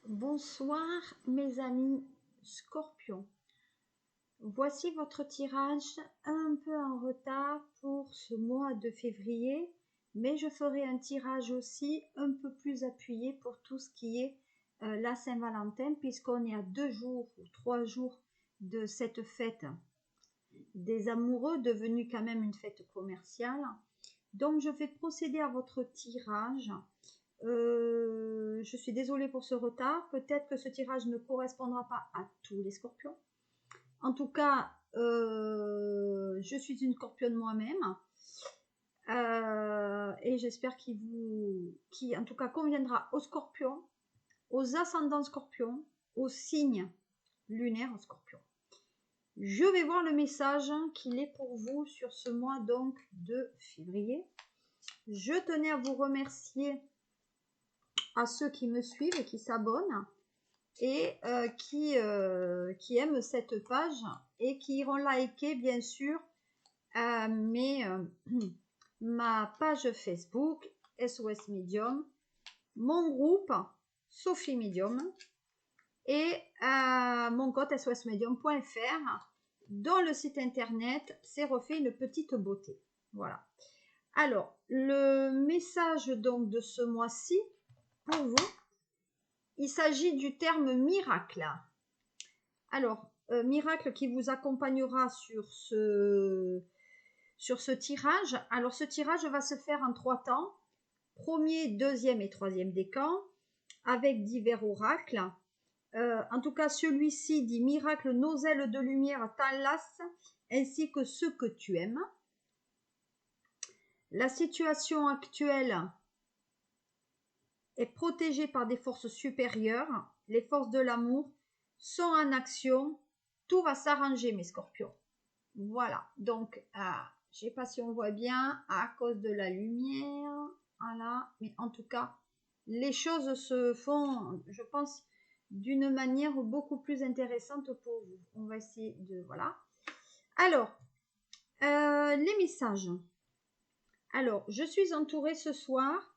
Bonsoir mes amis Scorpions. Voici votre tirage un peu en retard pour ce mois de février, mais je ferai un tirage aussi un peu plus appuyé pour tout ce qui est la Saint-Valentin, puisqu'on est à 2 jours ou 3 jours de cette fête des amoureux, devenue quand même une fête commerciale. Donc je vais procéder à votre tirage. Je suis désolée pour ce retard. Peut-être que ce tirage ne correspondra pas à tous les scorpions. En tout cas, je suis une scorpionne moi-même. Et j'espère qu'il en tout cas conviendra aux scorpions, aux ascendants scorpions, aux signes lunaires scorpions. Je vais voir le message qu'il est pour vous sur ce mois donc de février. Je tenais à vous remercier à ceux qui me suivent et qui s'abonnent et qui aiment cette page et qui iront liker bien sûr ma page Facebook SOS Medium, mon groupe Sophie Medium et mon compte sosmedium.fr dont le site internet s'est refait une petite beauté. Voilà. Alors, le message donc de ce mois-ci pour vous, il s'agit du terme miracle. Alors, miracle qui vous accompagnera sur ce tirage. Alors, ce tirage va se faire en 3 temps. Premier, deuxième et troisième décan, avec divers oracles. En tout cas, celui-ci dit miracle, nos ailes de lumière t'enlacent, ainsi que ceux que tu aimes. La situation actuelle est protégée par des forces supérieures. Les forces de l'amour sont en action. Tout va s'arranger, mes scorpions. Voilà. Donc, je ne sais pas si on voit bien à cause de la lumière. Voilà. Mais en tout cas, les choses se font, je pense, d'une manière beaucoup plus intéressante pour vous. On va essayer de... Voilà. Alors, les messages. Alors, je suis entourée ce soir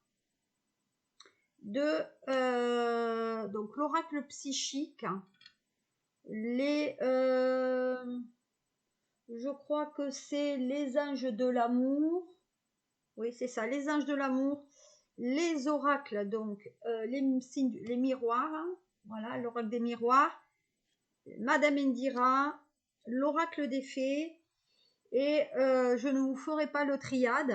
de donc l'oracle psychique, je crois que c'est les anges de l'amour, oui c'est ça, les anges de l'amour, les oracles, donc les miroirs, hein, voilà, l'oracle des miroirs, Madame Indira, l'oracle des fées, et je ne vous ferai pas le triade,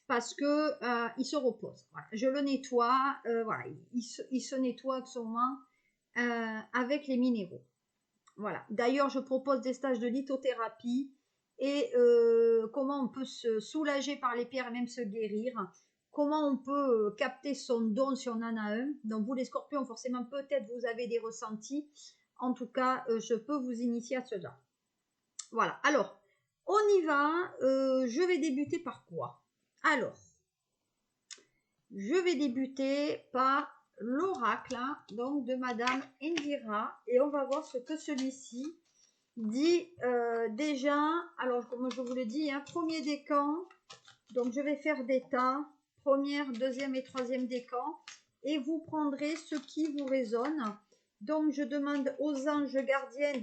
parce que il se repose. Voilà. Je le nettoie, voilà, il se nettoie actuellement avec les minéraux. Voilà. D'ailleurs, je propose des stages de lithothérapie et comment on peut se soulager par les pierres et même se guérir. Comment on peut capter son don si on en a un. Donc vous les scorpions, forcément, peut-être vous avez des ressentis. En tout cas, je peux vous initier à cela. Voilà. Alors, on y va. Je vais débuter par quoi? Alors, je vais débuter par l'oracle donc de Madame Indira et on va voir ce que celui-ci dit déjà. Alors, comme je vous le dis, hein, premier décan, donc je vais faire des tas, première, deuxième et troisième décan et vous prendrez ce qui vous résonne. Donc, je demande aux anges gardiens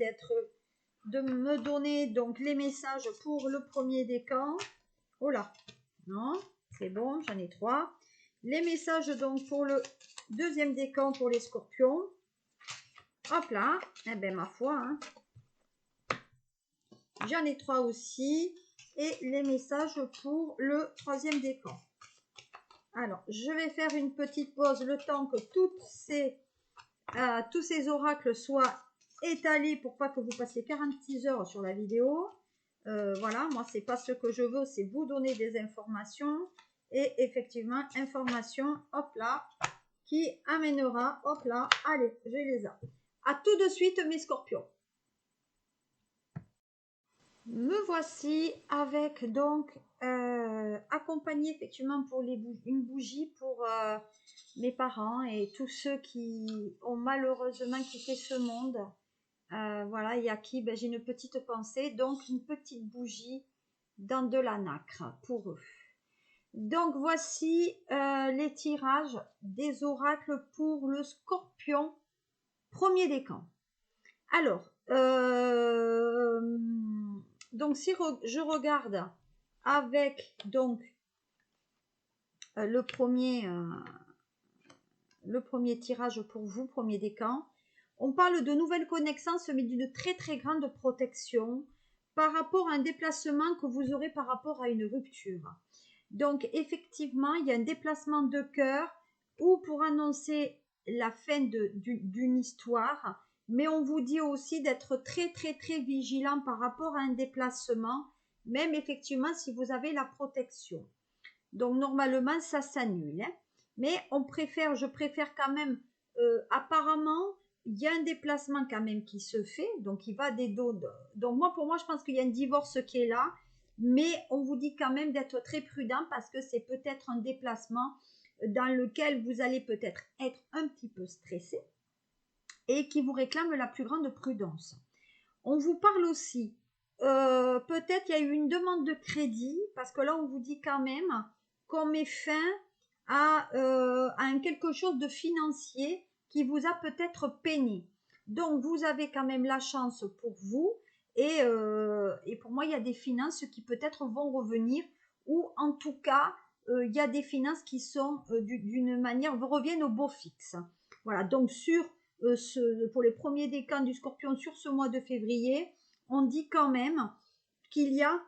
de me donner donc les messages pour le premier décan. Oh là, non, c'est bon, j'en ai 3. Les messages donc pour le deuxième décan pour les scorpions. Hop là, eh ben ma foi, hein. J'en ai 3 aussi. Et les messages pour le troisième décan. Alors, je vais faire une petite pause le temps que tous ces oracles soient étalés pour pas que vous passiez 46 heures sur la vidéo. Voilà, moi c'est pas ce que je veux, c'est vous donner des informations. Et effectivement, information, hop là, qui amènera, hop là, allez, je les ai. À tout de suite mes scorpions. Me voici avec donc accompagné effectivement pour une bougie pour mes parents et tous ceux qui ont malheureusement quitté ce monde. Voilà, il y a qui j'ai une petite pensée, donc une petite bougie dans de la nacre pour eux. Donc voici les tirages des oracles pour le scorpion premier décan. Alors, donc si je regarde avec donc le premier tirage pour vous, premier décan, on parle de nouvelles connaissances, mais d'une très très grande protection par rapport à un déplacement que vous aurez par rapport à une rupture. Donc effectivement, il y a un déplacement de cœur ou pour annoncer la fin d'une histoire, mais on vous dit aussi d'être très très très vigilant par rapport à un déplacement, même effectivement si vous avez la protection. Donc normalement ça s'annule, hein. Mais je préfère quand même, apparemment il y a un déplacement quand même qui se fait, donc il va des dos. Donc pour moi je pense qu'il y a un divorce qui est là, mais on vous dit quand même d'être très prudent parce que c'est peut-être un déplacement dans lequel vous allez peut-être être un petit peu stressé et qui vous réclame la plus grande prudence. On vous parle aussi, peut-être il y a eu une demande de crédit, parce que là on vous dit quand même qu'on met fin à quelque chose de financier qui vous a peut-être peiné. Donc vous avez quand même la chance pour vous, et pour moi il y a des finances qui peut-être vont revenir, ou en tout cas il y a des finances qui sont d'une manière, reviennent au beau fixe. Voilà, donc pour les premiers décans du Scorpion sur ce mois de février, on dit quand même qu'il y a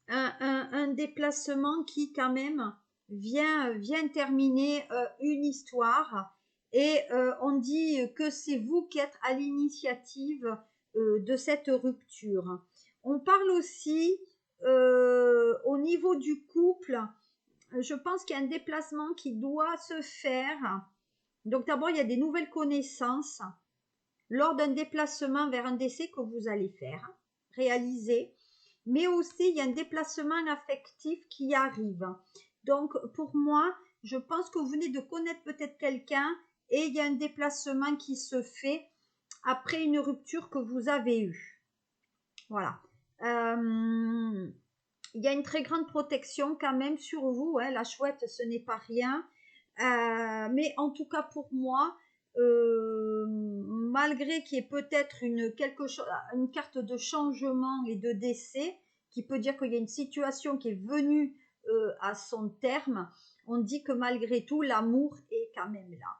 un déplacement qui quand même vient terminer une histoire, et on dit que c'est vous qui êtes à l'initiative de cette rupture. On parle aussi au niveau du couple, je pense qu'il y a un déplacement qui doit se faire. Donc d'abord, il y a des nouvelles connaissances lors d'un déplacement vers un décès que vous allez faire, réaliser, mais aussi il y a un déplacement affectif qui arrive. Donc pour moi, je pense que vous venez de connaître peut-être quelqu'un et il y a un déplacement qui se fait après une rupture que vous avez eue. Voilà. Il y a une très grande protection quand même sur vous, hein. La chouette, ce n'est pas rien. Mais en tout cas pour moi, malgré qu'il y ait peut-être une carte de changement et de décès, qui peut dire qu'il y a une situation qui est venue à son terme, on dit que malgré tout, l'amour est quand même là.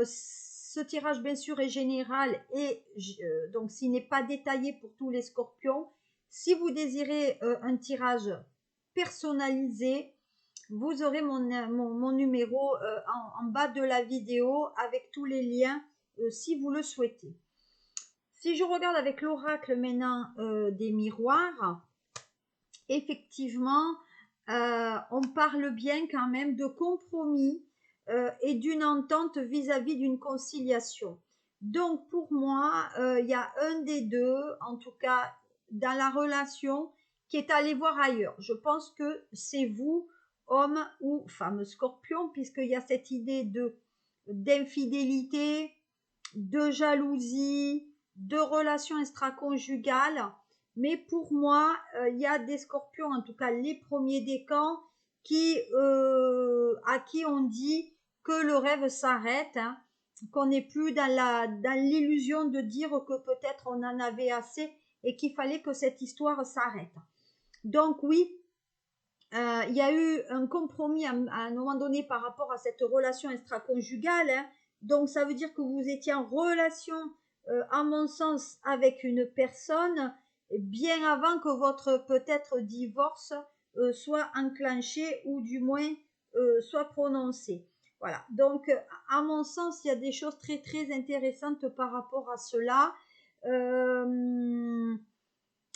Ce tirage, bien sûr, est général, et donc s'il n'est pas détaillé pour tous les scorpions, si vous désirez un tirage personnalisé, vous aurez mon numéro en bas de la vidéo avec tous les liens si vous le souhaitez. Si je regarde avec l'oracle maintenant des miroirs, effectivement, on parle bien quand même de compromis et d'une entente vis-à-vis d'une conciliation. Donc pour moi, il y a un des deux, en tout cas dans la relation, qui est allé voir ailleurs. Je pense que c'est vous, homme ou femme scorpion, puisqu'il y a cette idée d'infidélité, de jalousie, de relations extra-conjugales. Mais pour moi, il y a des scorpions, en tout cas les premiers décans, à qui on dit que le rêve s'arrête, hein, qu'on n'est plus dans l'illusion de dire que peut-être on en avait assez et qu'il fallait que cette histoire s'arrête. Donc oui, il y a eu un compromis à un moment donné par rapport à cette relation extra-conjugale, hein. Donc ça veut dire que vous étiez en relation, à mon sens, avec une personne bien avant que votre peut-être divorce soit enclenché, ou du moins soit prononcé. Voilà, donc à mon sens, il y a des choses très très intéressantes par rapport à cela.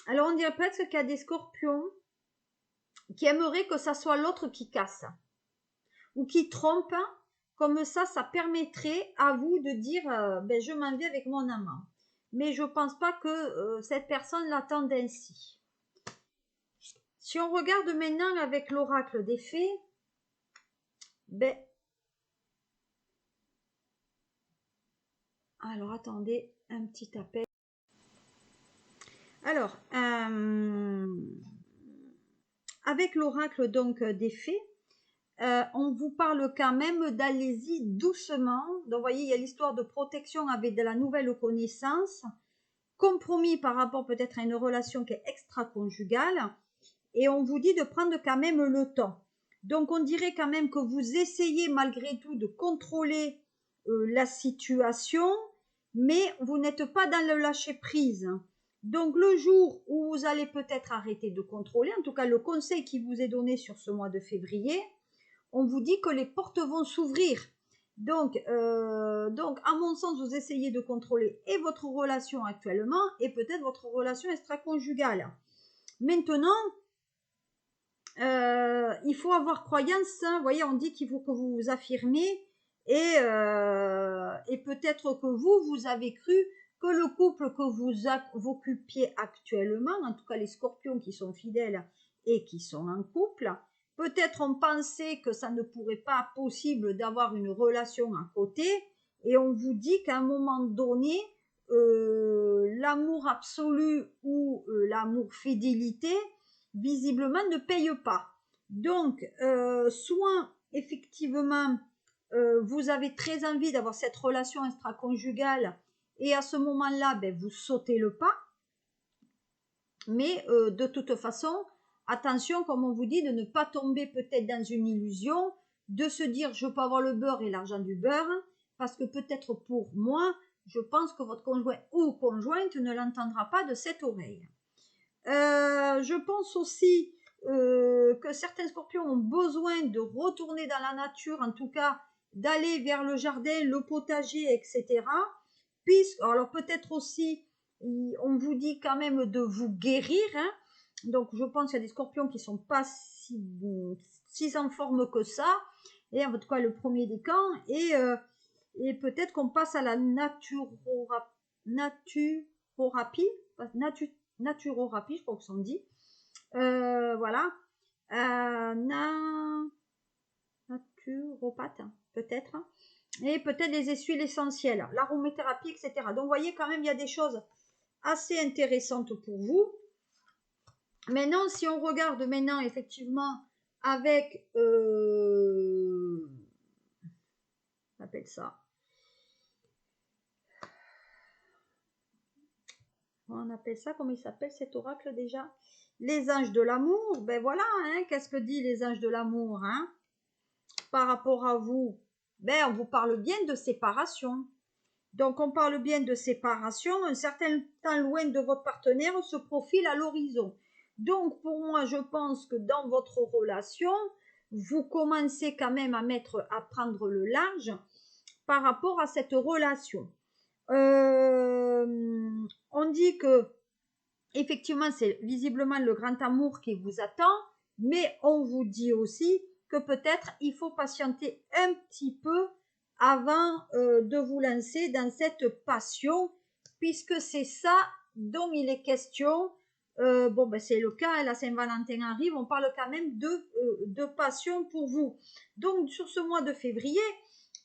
Alors on dirait presque qu'il y a des scorpions qui aimeraient que ça soit l'autre qui casse ou qui trompe. Comme ça permettrait à vous de dire ben, je m'en vais avec mon amant. Mais je ne pense pas que cette personne l'attende ainsi. Si on regarde maintenant avec l'oracle des fées, ben, alors attendez, un petit appel. Alors, avec l'oracle donc des fées, on vous parle quand même d'allez-y doucement. Donc, vous voyez, il y a l'histoire de protection avec de la nouvelle connaissance, compromis par rapport peut-être à une relation qui est extra-conjugale, et on vous dit de prendre quand même le temps. Donc, on dirait quand même que vous essayez malgré tout de contrôler la situation, mais vous n'êtes pas dans le lâcher-prise. Donc, le jour où vous allez peut-être arrêter de contrôler, en tout cas le conseil qui vous est donné sur ce mois de février, on vous dit que les portes vont s'ouvrir. Donc, à mon sens, vous essayez de contrôler et votre relation actuellement et peut-être votre relation extra-conjugale. Maintenant, il faut avoir croyance. Hein. Vous voyez, on dit qu'il faut que vous vous affirmez et peut-être que vous avez cru que le couple que vous occupiez actuellement, en tout cas les scorpions qui sont fidèles et qui sont en couple, peut-être on pensait que ça ne pourrait pas possible d'avoir une relation à côté et on vous dit qu'à un moment donné, l'amour absolu ou l'amour fidélité, visiblement ne paye pas. Donc, soit effectivement, vous avez très envie d'avoir cette relation extra-conjugale et à ce moment-là, ben, vous sautez le pas. Mais de toute façon, attention, comme on vous dit, de ne pas tomber peut-être dans une illusion, de se dire je peux avoir le beurre et l'argent du beurre, parce que peut-être pour moi, je pense que votre conjoint ou conjointe ne l'entendra pas de cette oreille. Je pense aussi que certains scorpions ont besoin de retourner dans la nature, en tout cas d'aller vers le jardin, le potager, etc. Alors peut-être aussi, on vous dit quand même de vous guérir. Hein. Donc je pense qu'il y a des scorpions qui ne sont pas si en forme que ça. Et en tout cas le premier des camps. Et peut-être qu'on passe à la naturothérapie, je crois que ça me dit. Voilà. Naturopathe, peut-être. Et peut-être les essuies essentielles, l'aromathérapie, etc. Donc, vous voyez, quand même, il y a des choses assez intéressantes pour vous. Maintenant, si on regarde maintenant, effectivement, avec... on appelle ça... On appelle ça, comment il s'appelle cet oracle déjà? Les anges de l'amour. Ben voilà, hein, qu'est-ce que dit les anges de l'amour, hein? Par rapport à vous, ben on vous parle bien de séparation. Donc on parle bien de séparation, un certain temps loin de votre partenaire se profile à l'horizon. Donc pour moi, je pense que dans votre relation, vous commencez quand même à prendre le large par rapport à cette relation. On dit que effectivement, c'est visiblement le grand amour qui vous attend, mais on vous dit aussi que peut-être il faut patienter un petit peu avant de vous lancer dans cette passion, puisque c'est ça dont il est question. C'est le cas, la Saint-Valentin arrive, on parle quand même de passion pour vous. Donc, sur ce mois de février,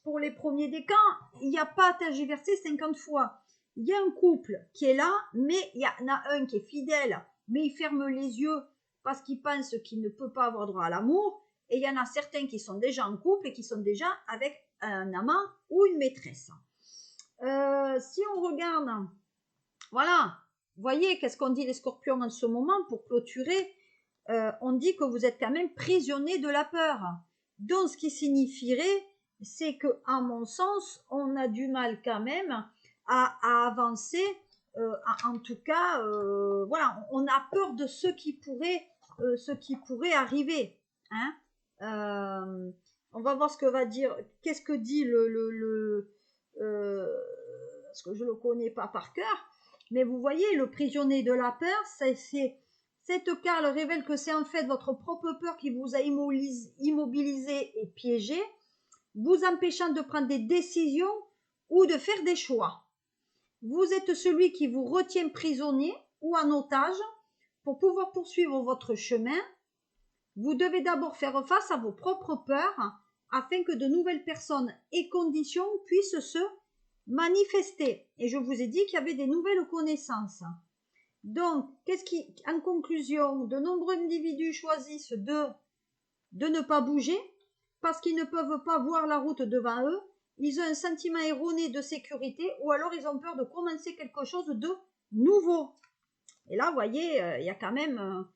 pour les premiers des cas, il n'y a pas à tergiverser 50 fois. Il y a un couple qui est là, mais il y en a un qui est fidèle, mais il ferme les yeux parce qu'il pense qu'il ne peut pas avoir droit à l'amour. Et il y en a certains qui sont déjà en couple et qui sont déjà avec un amant ou une maîtresse. Si on regarde, voilà, voyez qu'est-ce qu'on dit les scorpions en ce moment pour clôturer. On dit que vous êtes quand même prisonnier de la peur. Donc ce qui signifierait, c'est que, à mon sens, on a du mal quand même à avancer. En tout cas, voilà, on a peur de ce qui pourrait arriver. Hein. On va voir ce que va dire. Qu'est-ce que dit parce que je le connais pas par cœur. Mais vous voyez, le prisonnier de la peur, cette carte révèle que c'est en fait votre propre peur qui vous a immobilisé et piégé, vous empêchant de prendre des décisions ou de faire des choix. Vous êtes celui qui vous retient prisonnier ou en otage. Pour pouvoir poursuivre votre chemin, vous devez d'abord faire face à vos propres peurs afin que de nouvelles personnes et conditions puissent se manifester. Et je vous ai dit qu'il y avait des nouvelles connaissances. Donc, en conclusion, de nombreux individus choisissent de ne pas bouger parce qu'ils ne peuvent pas voir la route devant eux, ils ont un sentiment erroné de sécurité ou alors ils ont peur de commencer quelque chose de nouveau. Et là, vous voyez, il y a quand même,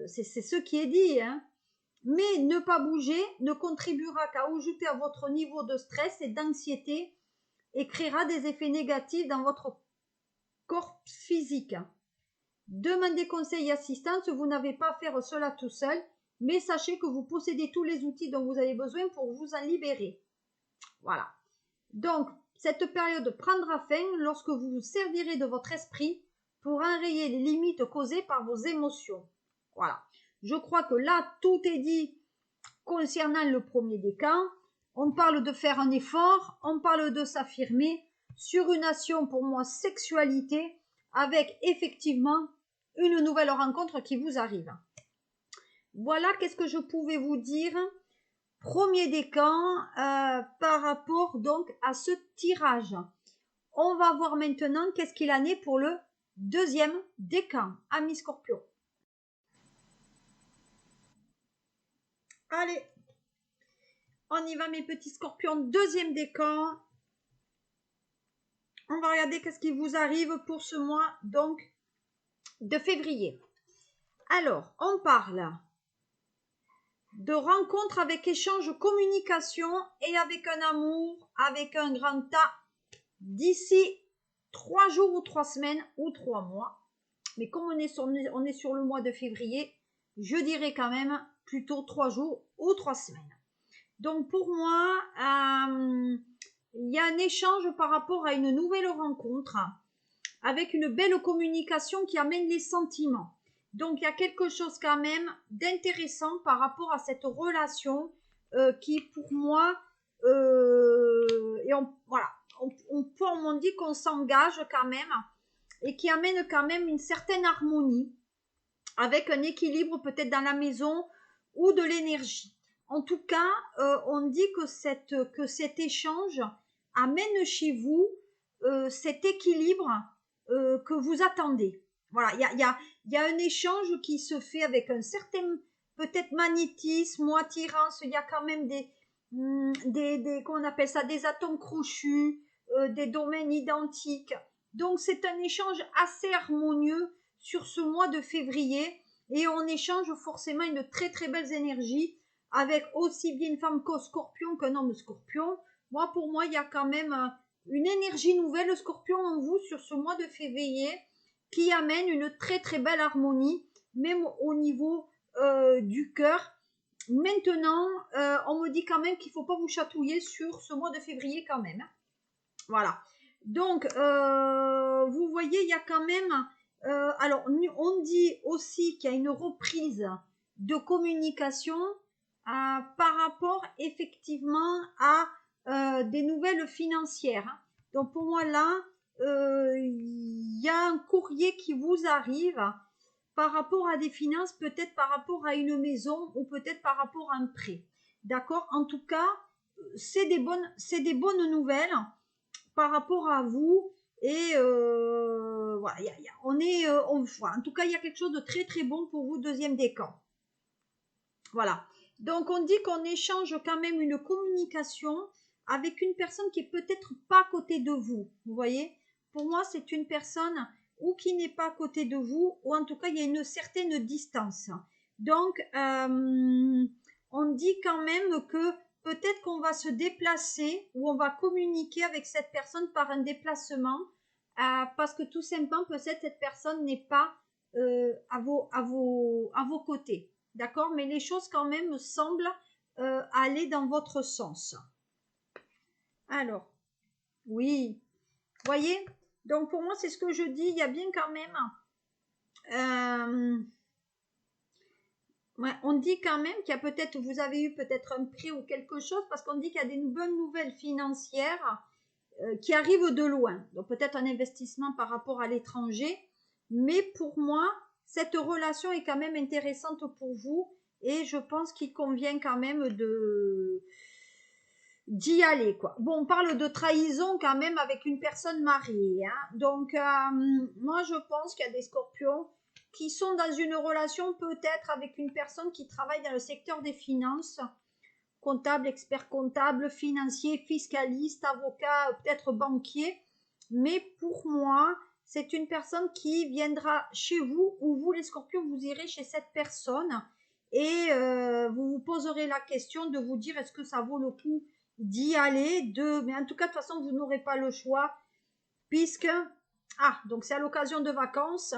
c'est ce qui est dit, hein. Mais ne pas bouger ne contribuera qu'à ajouter à votre niveau de stress et d'anxiété et créera des effets négatifs dans votre corps physique. Demandez conseil et assistance, vous n'avez pas à faire cela tout seul, mais sachez que vous possédez tous les outils dont vous avez besoin pour vous en libérer. Voilà. Donc, cette période prendra fin lorsque vous vous servirez de votre esprit pour enrayer les limites causées par vos émotions. Voilà. Je crois que là, tout est dit concernant le premier décan. On parle de faire un effort, on parle de s'affirmer sur une action, pour moi, sexualité, avec effectivement une nouvelle rencontre qui vous arrive. Voilà, qu'est-ce que je pouvais vous dire? Premier décan par rapport donc à ce tirage. On va voir maintenant qu'est-ce qu'il en est pour le deuxième décan, amis Scorpion. Allez, on y va mes petits Scorpions, deuxième décan. On va regarder qu'est-ce qui vous arrive pour ce mois donc de février. Alors, on parle de rencontres avec échange, communication et avec un amour, avec un grand A d'ici 3 jours ou 3 semaines ou 3 mois. Mais comme on est sur le mois de février, je dirais quand même plutôt 3 jours ou 3 semaines. Donc pour moi, il y a un échange par rapport à une nouvelle rencontre avec une belle communication qui amène les sentiments. Donc il y a quelque chose quand même d'intéressant par rapport à cette relation qui pour moi, et on dit qu'on s'engage quand même et qui amène quand même une certaine harmonie avec un équilibre peut-être dans la maison ou de l'énergie. En tout cas, on dit que cet échange amène chez vous cet équilibre que vous attendez. Voilà, il y a un échange qui se fait avec un certain peut-être magnétisme ou attirance. Il y a quand même comment on appelle ça, des atomes crochus, des domaines identiques. Donc c'est un échange assez harmonieux sur ce mois de février et on échange forcément une très très belle énergie avec aussi bien une femme scorpion qu'un homme scorpion. Moi, pour moi, il y a quand même une énergie nouvelle scorpion en vous sur ce mois de février qui amène une très très belle harmonie, même au niveau du cœur. Maintenant, on me dit quand même qu'il ne faut pas vous chatouiller sur ce mois de février quand même. Voilà. Donc, vous voyez, il y a quand même... alors, on dit aussi qu'il y a une reprise de communication par rapport effectivement à des nouvelles financières. Donc, pour moi, là, il y a un courrier qui vous arrive par rapport à des finances, peut-être par rapport à une maison ou peut-être par rapport à un prêt. D'accord? En tout cas, c'est des bonnes nouvelles par rapport à vous et voilà, en tout cas il y a quelque chose de très très bon pour vous, deuxième décan. Voilà, donc on dit qu'on échange quand même une communication avec une personne qui est peut-être pas à côté de vous, vous voyez. Pour moi c'est une personne ou qui n'est pas à côté de vous ou en tout cas il y a une certaine distance. Donc on dit quand même que peut-être qu'on va se déplacer ou on va communiquer avec cette personne par un déplacement parce que tout simplement peut-être cette personne n'est pas à vos côtés. D'accord? Mais les choses quand même semblent aller dans votre sens. Alors, oui. Voyez? Donc pour moi c'est ce que je dis, il y a bien quand même... ouais, on dit quand même qu'il y a peut-être, vous avez eu peut-être un prêt ou quelque chose, parce qu'on dit qu'il y a des bonnes nouvelles financières qui arrivent de loin. Donc peut-être un investissement par rapport à l'étranger, mais pour moi, cette relation est quand même intéressante pour vous et je pense qu'il convient quand même d'y aller, quoi. Bon, on parle de trahison quand même avec une personne mariée, hein. Donc moi je pense qu'il y a des scorpions qui sont dans une relation peut-être avec une personne qui travaille dans le secteur des finances, comptable, expert comptable, financier, fiscaliste, avocat, peut-être banquier. Mais pour moi, c'est une personne qui viendra chez vous ou vous, les scorpions, vous irez chez cette personne et vous vous poserez la question de vous dire est-ce que ça vaut le coup d'y aller, mais en tout cas, de toute façon, vous n'aurez pas le choix puisque, donc c'est à l'occasion de vacances.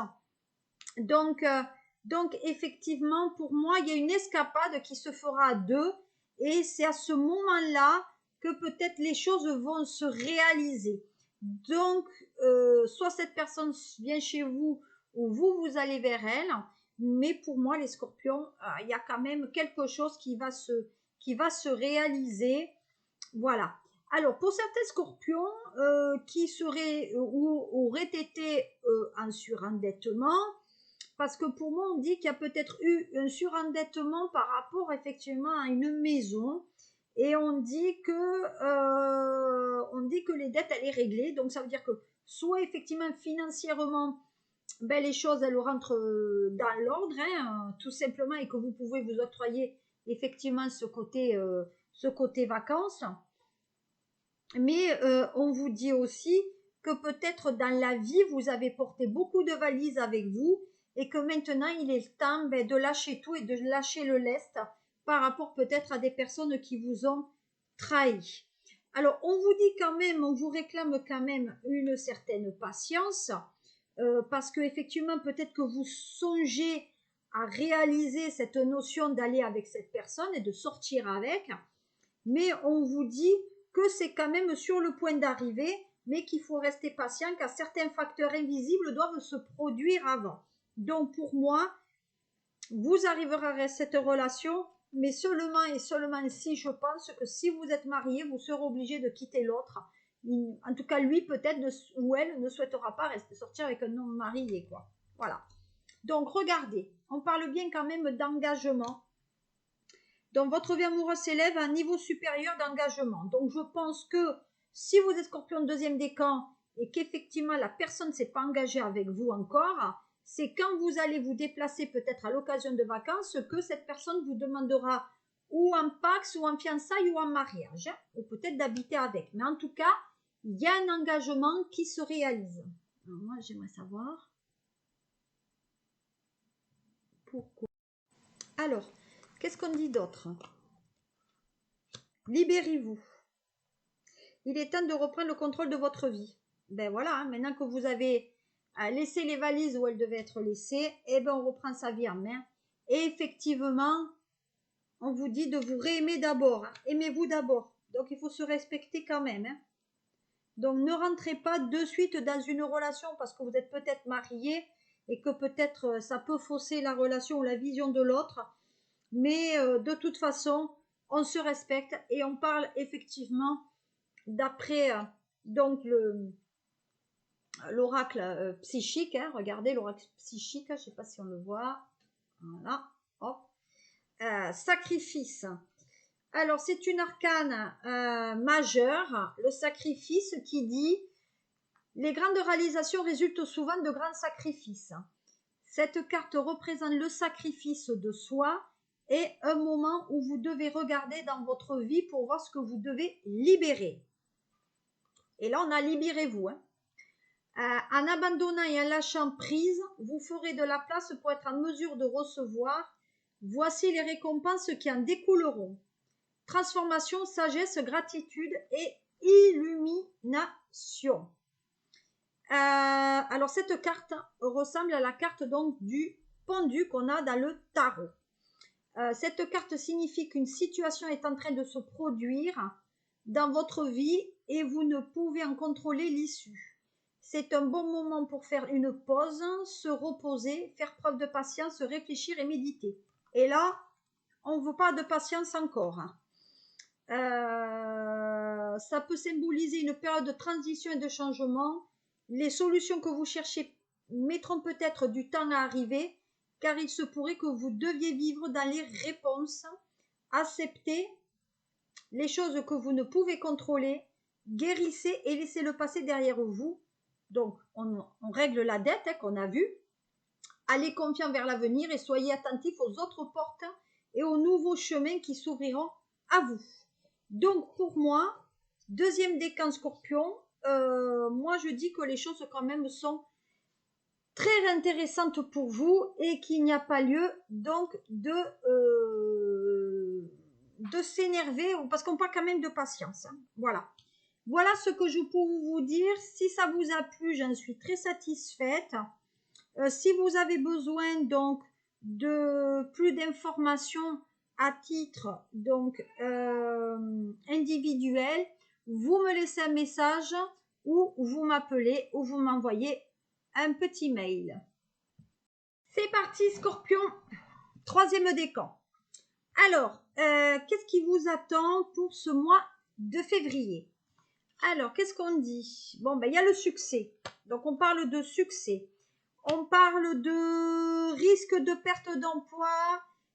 Donc, effectivement, pour moi, il y a une escapade qui se fera à deux et c'est à ce moment-là que peut-être les choses vont se réaliser. Donc, soit cette personne vient chez vous ou vous allez vers elle, mais pour moi, les scorpions, il y a quand même quelque chose qui va se réaliser. Voilà. Alors, pour certains scorpions qui seraient ou auraient été en surendettement, parce que pour moi, on dit qu'il y a peut-être eu un surendettement par rapport effectivement à une maison. Et on dit que les dettes, elles sont réglées. Donc, ça veut dire que soit effectivement financièrement, les choses, elles rentrent dans l'ordre, tout simplement, et que vous pouvez vous octroyer effectivement ce côté vacances. Mais on vous dit aussi que peut-être dans la vie, vous avez porté beaucoup de valises avec vous et que maintenant, il est temps de lâcher tout et de lâcher le lest par rapport peut-être à des personnes qui vous ont trahi. Alors, on vous dit quand même, on vous réclame quand même une certaine patience parce que effectivement, peut-être que vous songez à réaliser cette notion d'aller avec cette personne et de sortir avec, mais on vous dit que c'est quand même sur le point d'arriver, mais qu'il faut rester patient car certains facteurs invisibles doivent se produire avant. Donc pour moi, vous arriverez à cette relation, mais seulement et seulement si je pense que si vous êtes marié, vous serez obligé de quitter l'autre. En tout cas, lui peut-être ou elle ne souhaitera pas sortir avec un homme marié, quoi. Voilà. Donc regardez, on parle bien quand même d'engagement. Donc, votre vie amoureuse s'élève à un niveau supérieur d'engagement. Donc, je pense que si vous êtes scorpion deuxième décan et qu'effectivement la personne ne s'est pas engagée avec vous encore, c'est quand vous allez vous déplacer peut-être à l'occasion de vacances que cette personne vous demandera ou en pax ou en fiançailles ou en mariage, ou peut-être d'habiter avec. Mais en tout cas, il y a un engagement qui se réalise. Alors, moi, j'aimerais savoir pourquoi. Alors, qu'est-ce qu'on dit d'autre? Libérez-vous. Il est temps de reprendre le contrôle de votre vie. Ben voilà, maintenant que vous avez laissé les valises où elles devaient être laissées, on reprend sa vie en main. Et effectivement, on vous dit de vous réaimer d'abord. Aimez-vous d'abord. Donc il faut se respecter quand même. Donc ne rentrez pas de suite dans une relation parce que vous êtes peut-être marié et que peut-être ça peut fausser la relation ou la vision de l'autre. Mais de toute façon, on se respecte et on parle effectivement d'après donc l'oracle psychique. Regardez l'oracle psychique, je ne sais pas si on le voit. Voilà, hop. Sacrifice. Alors, c'est une arcane majeure, le sacrifice qui dit les grandes réalisations résultent souvent de grands sacrifices. Cette carte représente le sacrifice de soi et un moment où vous devez regarder dans votre vie pour voir ce que vous devez libérer. Et là, on a libérez-vous. En abandonnant et en lâchant prise, vous ferez de la place pour être en mesure de recevoir. Voici les récompenses qui en découleront. Transformation, sagesse, gratitude et illumination. Alors cette carte ressemble à la carte donc du pendu qu'on a dans le tarot. Cette carte signifie qu'une situation est en train de se produire dans votre vie et vous ne pouvez en contrôler l'issue. C'est un bon moment pour faire une pause, se reposer, faire preuve de patience, réfléchir et méditer. Et là, on ne veut pas de patience encore. Ça peut symboliser une période de transition et de changement. Les solutions que vous cherchez mettront peut-être du temps à arriver, car il se pourrait que vous deviez vivre dans les réponses, accepter les choses que vous ne pouvez contrôler, guérissez et laissez le passé derrière vous. Donc, on règle la dette qu'on a vue. Allez confiant vers l'avenir et soyez attentifs aux autres portes et aux nouveaux chemins qui s'ouvriront à vous. Donc pour moi, deuxième décan Scorpion, moi je dis que les choses quand même sont très intéressantes pour vous et qu'il n'y a pas lieu donc de s'énerver parce qu'on parle quand même de patience. Hein. Voilà. Voilà ce que je peux vous dire. Si ça vous a plu, j'en suis très satisfaite. Si vous avez besoin donc de plus d'informations à titre donc individuel, vous me laissez un message ou vous m'appelez ou vous m'envoyez un petit mail. C'est parti Scorpion, troisième décan. Alors, qu'est-ce qui vous attend pour ce mois de février? Alors, qu'est-ce qu'on dit? Bon, ben, il y a le succès. Donc, on parle de succès. On parle de risque de perte d'emploi,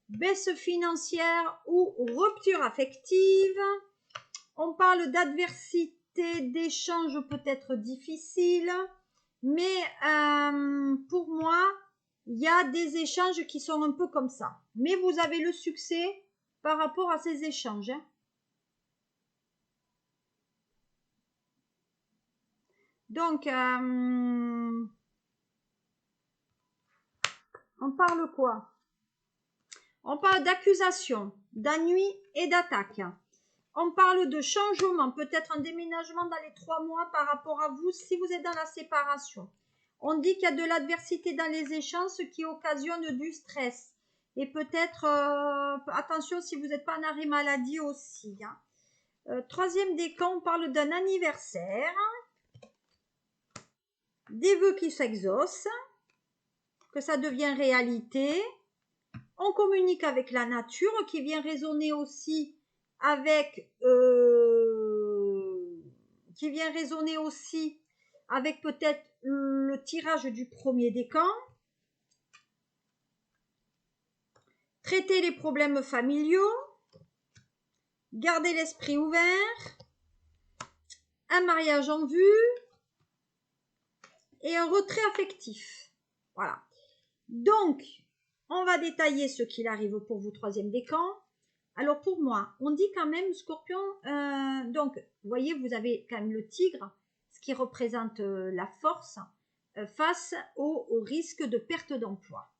baisse financière ou rupture affective. On parle d'adversité, d'échanges peut-être difficiles. Mais pour moi, il y a des échanges qui sont un peu comme ça. Mais vous avez le succès par rapport à ces échanges. Hein. Donc, on parle quoi? On parle d'accusation, d'ennui et d'attaque. On parle de changement, peut-être un déménagement dans les 3 mois par rapport à vous si vous êtes dans la séparation. On dit qu'il y a de l'adversité dans les échanges, ce qui occasionne du stress. Et peut-être, attention si vous n'êtes pas en arrêt maladie aussi. Hein. Troisième décan, on parle d'un anniversaire, des vœux qui s'exaucent, que ça devient réalité. On communique avec la nature qui vient résonner aussi avec peut-être le tirage du premier décan. Traiter les problèmes familiaux, garder l'esprit ouvert, un mariage en vue et un retrait affectif. Voilà. Donc, on va détailler ce qu'il arrive pour vous, troisième décan. Alors pour moi, on dit quand même, Scorpion, donc, vous voyez, vous avez quand même le tigre, ce qui représente la force, face au risque de perte d'emploi.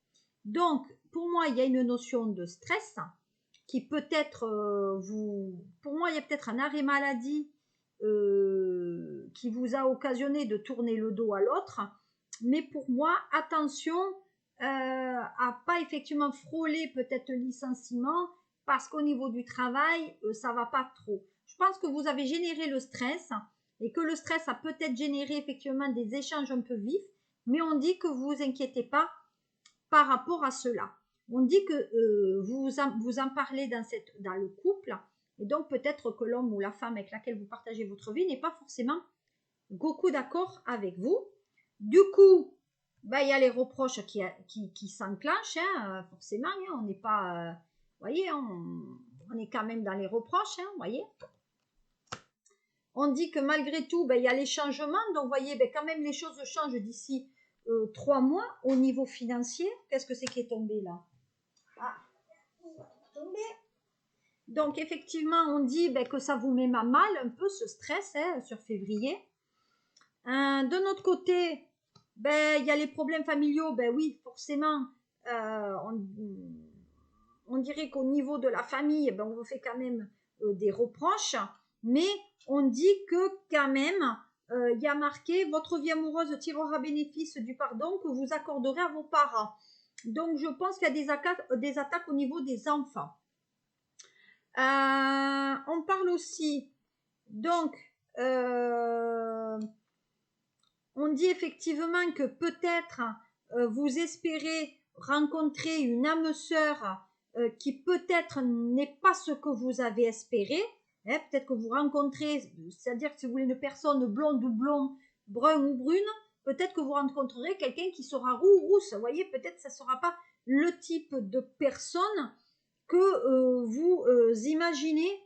Donc, pour moi, il y a une notion de stress qui peut-être, pour moi, il y a peut-être un arrêt maladie qui vous a occasionné de tourner le dos à l'autre. Mais pour moi, attention à pas effectivement frôler peut-être le licenciement parce qu'au niveau du travail, ça va pas trop. Je pense que vous avez généré le stress et que le stress a peut-être généré effectivement des échanges un peu vifs, mais on dit que vous vous inquiétez pas par rapport à cela. On dit que vous en parlez dans le couple et donc peut-être que l'homme ou la femme avec laquelle vous partagez votre vie n'est pas forcément beaucoup d'accord avec vous. Du coup, ben, il y a les reproches qui s'enclenchent, hein, forcément, hein, on n'est pas, vous voyez, on est quand même dans les reproches, hein, vous voyez. On dit que malgré tout, ben, il y a les changements, donc vous voyez, ben, quand même les choses changent d'ici 3 mois au niveau financier. Qu'est-ce que c'est qui est tombé là? Ah, tombé. Donc effectivement, on dit ben, que ça vous met mal un peu ce stress hein, sur février. De notre côté, ben, il y a les problèmes familiaux, ben oui, forcément, on dirait qu'au niveau de la famille, ben, on vous fait quand même des reproches, mais on dit que quand même, il y a marqué, votre vie amoureuse tirera bénéfice du pardon que vous accorderez à vos parents. Donc, je pense qu'il y a des attaques au niveau des enfants. On parle aussi, donc, on dit effectivement que peut-être vous espérez rencontrer une âme sœur qui peut-être n'est pas ce que vous avez espéré. Hein, peut-être que vous rencontrez, c'est-à-dire que si vous voulez une personne blonde ou blond, brun ou brune, peut-être que vous rencontrerez quelqu'un qui sera roux ou rousse. Vous voyez, peut-être que ça ne sera pas le type de personne que vous imaginez,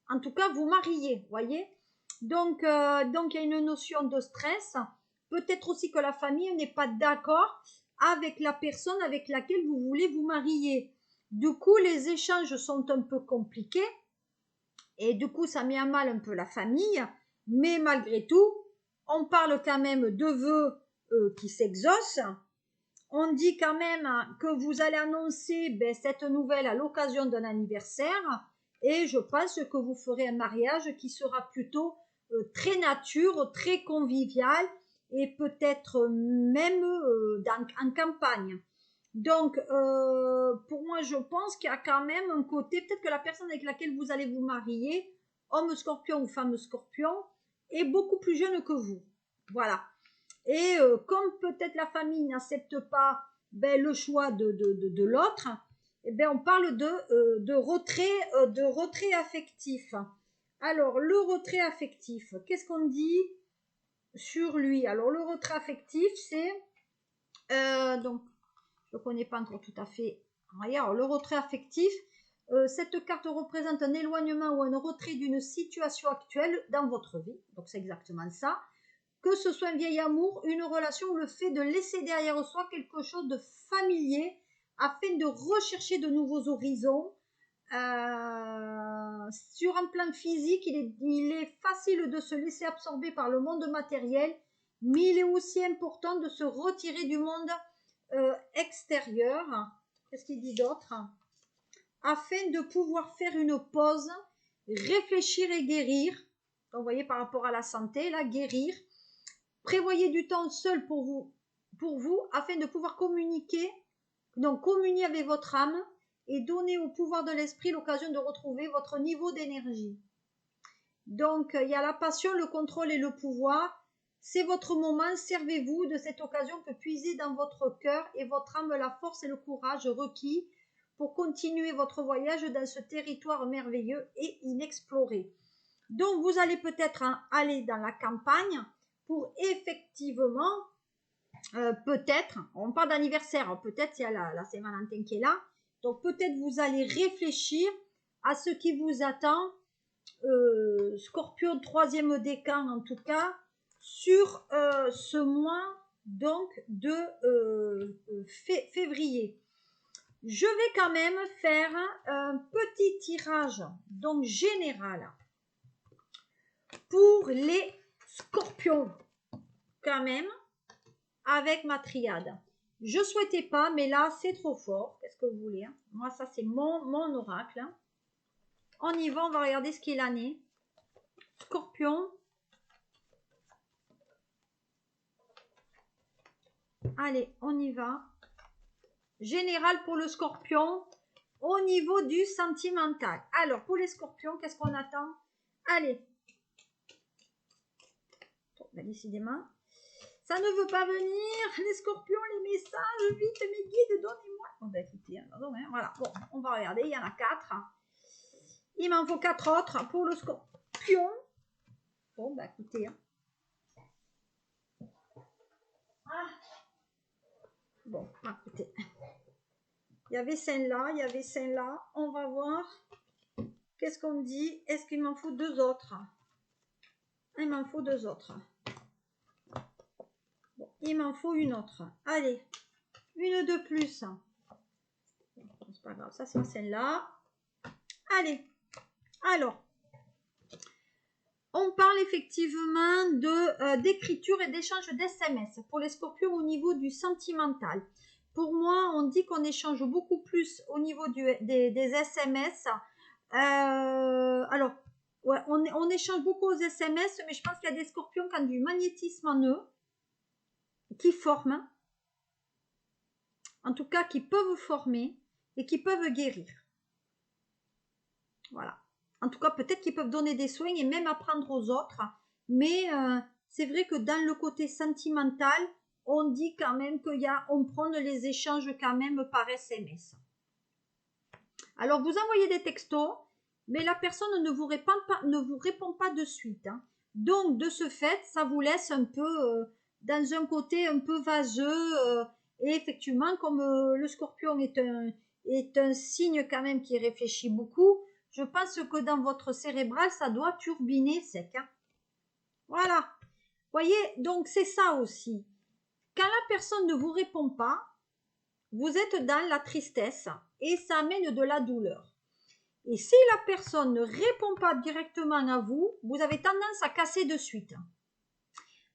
en tout cas vous mariez, vous voyez. Donc, il y a une notion de stress. Peut-être aussi que la famille n'est pas d'accord avec la personne avec laquelle vous voulez vous marier. Du coup, les échanges sont un peu compliqués. Et du coup, ça met à mal un peu la famille. Mais malgré tout, on parle quand même de vœux qui s'exaucent. On dit quand même que vous allez annoncer cette nouvelle à l'occasion d'un anniversaire. Et je pense que vous ferez un mariage qui sera plutôt très nature, très convivial et peut-être même en campagne. Donc, pour moi, je pense qu'il y a quand même un côté, peut-être que la personne avec laquelle vous allez vous marier, homme scorpion ou femme scorpion, est beaucoup plus jeune que vous. Voilà. Et comme peut-être la famille n'accepte pas le choix de l'autre, eh on parle de retrait affectif. Alors, le retrait affectif, qu'est-ce qu'on dit sur lui? Alors, le retrait affectif, c'est... donc, je ne connais pas encore tout à fait. Alors, le retrait affectif, cette carte représente un éloignement ou un retrait d'une situation actuelle dans votre vie. Donc, c'est exactement ça. Que ce soit un vieil amour, une relation ou le fait de laisser derrière soi quelque chose de familier afin de rechercher de nouveaux horizons. Sur un plan physique, il est facile de se laisser absorber par le monde matériel, mais il est aussi important de se retirer du monde extérieur. Qu'est-ce qu'il dit d'autre? Afin de pouvoir faire une pause, réfléchir et guérir. Donc, vous voyez, par rapport à la santé, là, guérir. Prévoyez du temps seul pour vous afin de pouvoir communiquer, donc communier avec votre âme et donner au pouvoir de l'esprit l'occasion de retrouver votre niveau d'énergie. Donc, il y a la passion, le contrôle et le pouvoir. C'est votre moment, servez-vous de cette occasion que puiser dans votre cœur et votre âme la force et le courage requis pour continuer votre voyage dans ce territoire merveilleux et inexploré. Donc, vous allez peut-être aller dans la campagne pour effectivement, peut-être, on parle d'anniversaire, peut-être il y a la Saint-Valentin qui est là, donc peut-être vous allez réfléchir à ce qui vous attend, Scorpion, troisième décan en tout cas, sur ce mois donc de février. Je vais quand même faire un petit tirage donc général pour les scorpions quand même avec ma triade. Je souhaitais pas, mais là c'est trop fort. Qu'est-ce que vous voulez hein? Moi ça c'est mon oracle. Hein. On y va, on va regarder ce qu'il en est. Scorpion. Allez, on y va. Général pour le scorpion au niveau du sentimental. Alors pour les scorpions, qu'est-ce qu'on attend? Allez. Bon, ben, décidément. Ça ne veut pas venir, les scorpions, les messages, vite mes guides, donnez-moi. Bon, ben écoutez, voilà, bon, on va regarder, il y en a 4. Il m'en faut 4 autres pour le scorpion. Bon, ben écoutez. Ah. Bon, écoutez. Il y avait celle-là, il y avait celle-là. On va voir. Qu'est-ce qu'on dit? Est-ce qu'il m'en faut 2 autres? Il m'en faut 2 autres. Bon, il m'en faut une autre. Allez, une de plus. C'est pas grave, ça c'est celle-là. Allez, alors, on parle effectivement d'écriture et d'échange d'SMS pour les scorpions au niveau du sentimental. Pour moi, on dit qu'on échange beaucoup plus au niveau des SMS. Alors, ouais, on échange beaucoup aux SMS, mais je pense qu'il y a des scorpions qui ont du magnétisme en eux, qui forment, en tout cas qui peuvent former et qui peuvent guérir. Voilà. En tout cas, peut-être qu'ils peuvent donner des soins et même apprendre aux autres. Mais c'est vrai que dans le côté sentimental, on dit quand même on prend les échanges quand même par SMS. Alors, vous envoyez des textos, mais la personne ne vous répond pas de suite. Hein. Donc, de ce fait, ça vous laisse un peu dans un côté un peu vaseux. Et effectivement, comme le scorpion est un signe quand même qui réfléchit beaucoup, je pense que dans votre cérébral, ça doit turbiner sec. Hein. Voilà. Voyez, donc c'est ça aussi. Quand la personne ne vous répond pas, vous êtes dans la tristesse et ça amène de la douleur. Et si la personne ne répond pas directement à vous, vous avez tendance à casser de suite.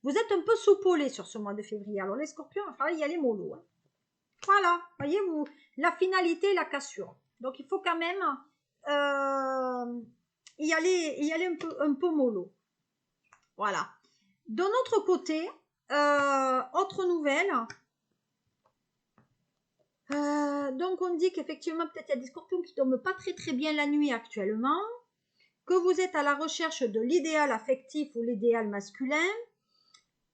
Vous êtes un peu soupolé sur ce mois de février. Alors les scorpions, il va falloir y aller mollo. Hein. Voilà, voyez-vous, la finalité, la cassure. Donc il faut quand même y aller un peu mollo. Voilà. D'un autre côté, autre nouvelle. Donc on dit qu'effectivement, peut-être il y a des scorpions qui ne dorment pas très très bien la nuit actuellement, que vous êtes à la recherche de l'idéal affectif ou l'idéal masculin,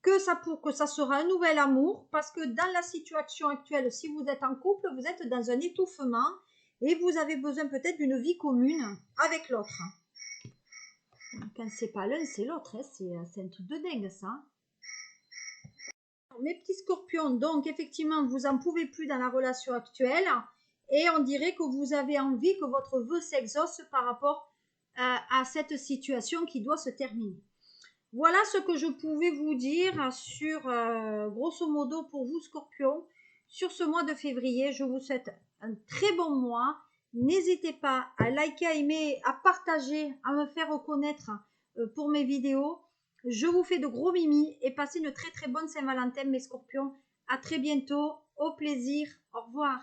que ça sera un nouvel amour, parce que dans la situation actuelle, si vous êtes en couple, vous êtes dans un étouffement et vous avez besoin peut-être d'une vie commune avec l'autre. Quand c'est pas l'un, c'est l'autre, hein. C'est un truc de dingue ça. Mes petits scorpions, donc effectivement, vous n'en pouvez plus dans la relation actuelle et on dirait que vous avez envie que votre vœu s'exauce par rapport à cette situation qui doit se terminer. Voilà ce que je pouvais vous dire sur, grosso modo, pour vous, Scorpions, sur ce mois de février. Je vous souhaite un très bon mois. N'hésitez pas à liker, à aimer, à partager, à me faire reconnaître pour mes vidéos. Je vous fais de gros mimis et passez une très très bonne Saint-Valentin, mes Scorpions. À très bientôt. Au plaisir. Au revoir.